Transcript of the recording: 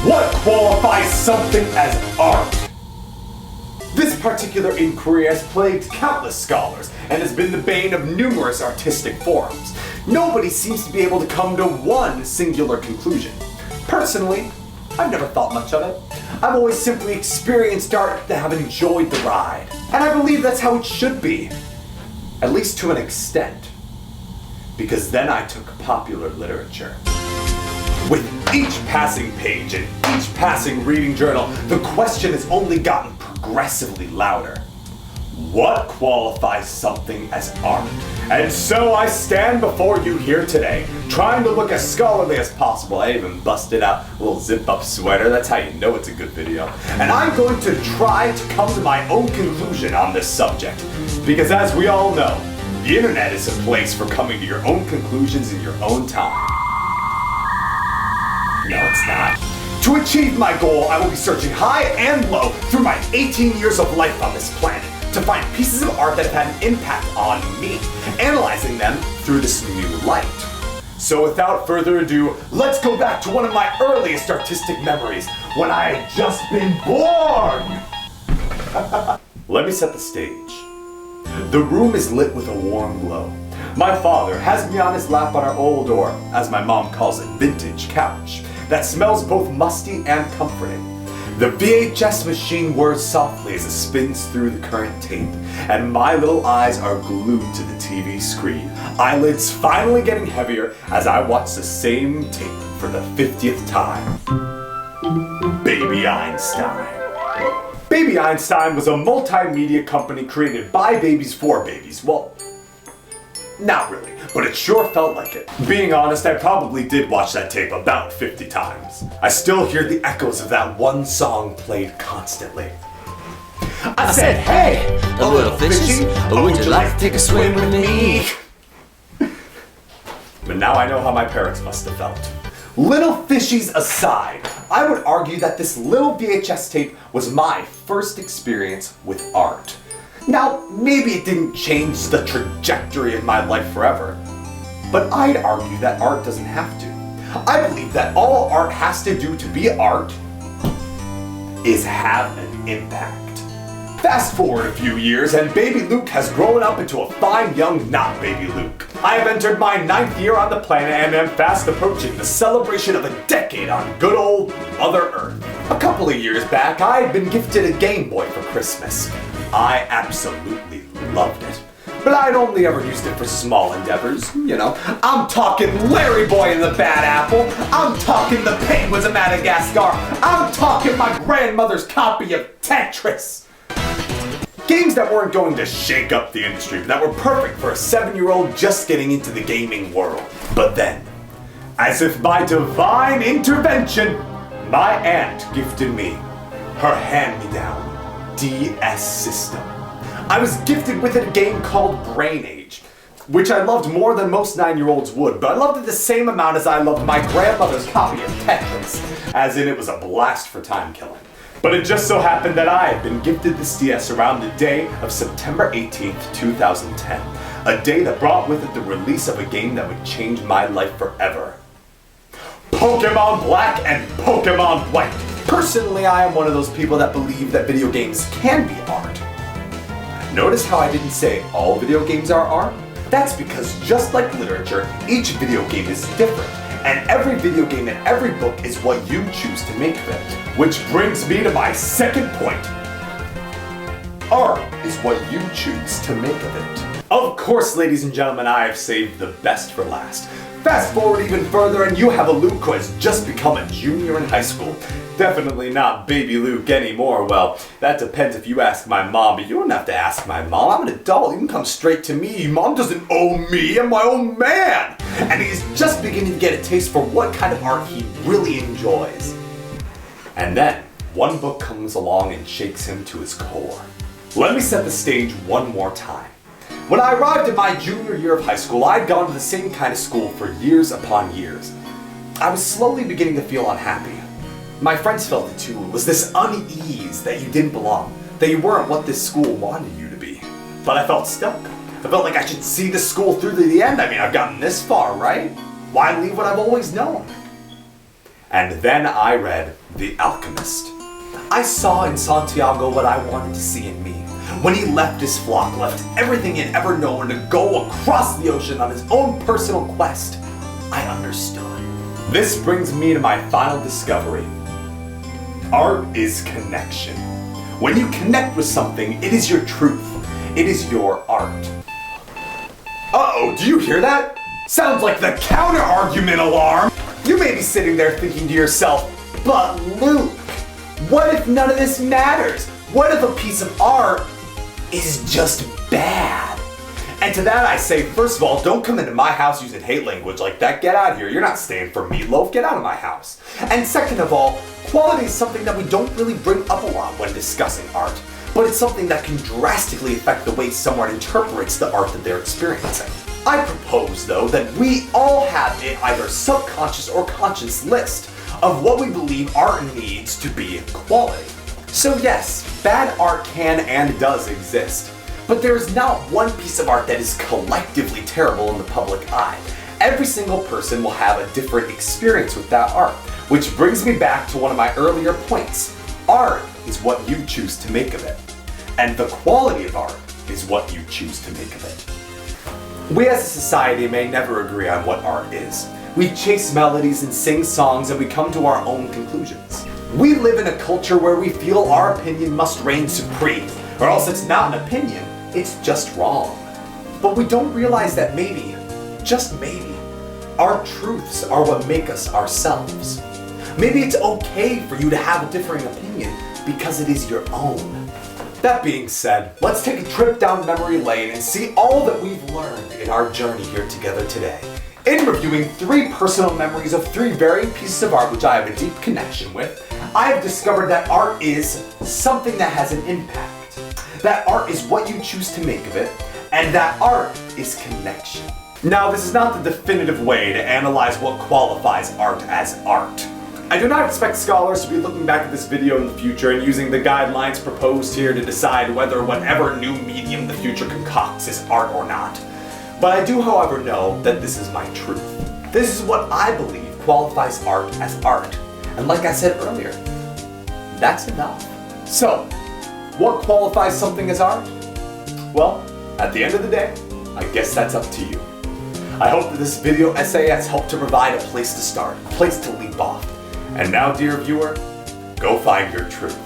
What qualifies something as art? This particular inquiry has plagued countless scholars and has been the bane of numerous artistic forums. Nobody seems to be able to come to one singular conclusion. Personally, I've never thought much of it. I've always simply experienced art and have enjoyed the ride. And I believe that's how it should be. At least to an extent. Because then I took popular literature. With each passing page and each passing reading journal, the question has only gotten progressively louder. What qualifies something as art? And so I stand before you here today, trying to look as scholarly as possible. I even busted out a little zip-up sweater, that's how you know it's a good video. And I'm going to try to come to my own conclusion on this subject. Because as we all know, the internet is a place for coming to your own conclusions in your own time. No, it's not. To achieve my goal, I will be searching high and low through my 18 years of life on this planet to find pieces of art that have had an impact on me, analyzing them through this new light. So without further ado, let's go back to one of my earliest artistic memories, when I had just been born! Let me set the stage. The room is lit with a warm glow. My father has me on his lap on our old, or as my mom calls it, vintage couch, that smells both musty and comforting. The VHS machine whirs softly as it spins through the current tape, and my little eyes are glued to the TV screen, eyelids finally getting heavier as I watch the same tape for the 50th time. Baby Einstein. Baby Einstein was a multimedia company created by babies for babies. Well, not really, but it sure felt like it. Being honest, I probably did watch that tape about 50 times. I still hear the echoes of that one song played constantly. I said, hey, a little fishy, would you like to take a swim with me? But now I know how my parents must have felt. Little fishies aside, I would argue that this little VHS tape was my first experience with art. Now, maybe it didn't change the trajectory of my life forever, but I'd argue that art doesn't have to. I believe that all art has to do to be art is have an impact. Fast forward a few years and baby Luke has grown up into a fine young not baby Luke. I have entered my 9th year on the planet and am fast approaching the celebration of a decade on good old Mother Earth. A couple of years back, I had been gifted a Game Boy for Christmas. I absolutely loved it. But I'd only ever used it for small endeavors, you know. I'm talking Larry Boy and the Bad Apple. I'm talking the Penguins of Madagascar. I'm talking my grandmother's copy of Tetris. Games that weren't going to shake up the industry, but that were perfect for a 7-year-old just getting into the gaming world. But then, as if by divine intervention, my aunt gifted me her hand-me-down DS system. I was gifted with a game called Brain Age, which I loved more than most 9-year-olds would, but I loved it the same amount as I loved my grandmother's copy of Tetris, as in it was a blast for time killing. But it just so happened that I had been gifted this DS around the day of September 18th, 2010, a day that brought with it the release of a game that would change my life forever. Pokémon Black and Pokémon White. Personally, I am one of those people that believe that video games can be art. Notice how I didn't say all video games are art? That's because just like literature, each video game is different. And every video game and every book is what you choose to make of it. Which brings me to my second point. Art is what you choose to make of it. Of course, ladies and gentlemen, I have saved the best for last. Fast forward even further and you have a Luke who has just become a junior in high school. Definitely not baby Luke anymore. Well, that depends if you ask my mom, but you don't have to ask my mom. I'm an adult, you can come straight to me. Mom doesn't owe me, I'm my own man. And he's just beginning to get a taste for what kind of art he really enjoys. And then, one book comes along and shakes him to his core. Let me set the stage one more time. When I arrived at my junior year of high school, I'd gone to the same kind of school for years upon years. I was slowly beginning to feel unhappy. My friends felt it too. It was this unease that you didn't belong, that you weren't what this school wanted you to be. But I felt stuck. I felt like I should see this school through to the end. I mean, I've gotten this far, right? Why leave what I've always known? And then I read The Alchemist. I saw in Santiago what I wanted to see in me. When he left his flock, left everything he'd ever known to go across the ocean on his own personal quest, I understood. This brings me to my final discovery. Art is connection. When you connect with something, it is your truth. It is your art. Uh-oh, do you hear that? Sounds like the counter-argument alarm! You may be sitting there thinking to yourself, but Luke, what if none of this matters? What if a piece of art is just bad? And to that I say, first of all, don't come into my house using hate language like that. Get out of here. You're not staying for meatloaf. Get out of my house. And second of all, quality is something that we don't really bring up a lot when discussing art, but it's something that can drastically affect the way someone interprets the art that they're experiencing. I propose, though, that we all have an either subconscious or conscious list of what we believe art needs to be quality. So yes, bad art can and does exist, but there is not one piece of art that is collectively terrible in the public eye. Every single person will have a different experience with that art, which brings me back to one of my earlier points. Art is what you choose to make of it, and the quality of art is what you choose to make of it. We as a society may never agree on what art is. We chase melodies and sing songs and we come to our own conclusions. We live in a culture where we feel our opinion must reign supreme, or else it's not an opinion, it's just wrong. But we don't realize that maybe, just maybe, our truths are what make us ourselves. Maybe it's okay for you to have a differing opinion because it is your own. That being said, let's take a trip down memory lane and see all that we've learned in our journey here together today. In reviewing 3 personal memories of 3 varying pieces of art which I have a deep connection with, I have discovered that art is something that has an impact. That art is what you choose to make of it, and that art is connection. Now, this is not the definitive way to analyze what qualifies art as art. I do not expect scholars to be looking back at this video in the future and using the guidelines proposed here to decide whether whatever new medium the future concocts is art or not. But I do, however, know that this is my truth. This is what I believe qualifies art as art. And like I said earlier, that's enough. So, what qualifies something as art? Well, at the end of the day, I guess that's up to you. I hope that this video essay has helped to provide a place to start, a place to leap off. And now, dear viewer, go find your truth.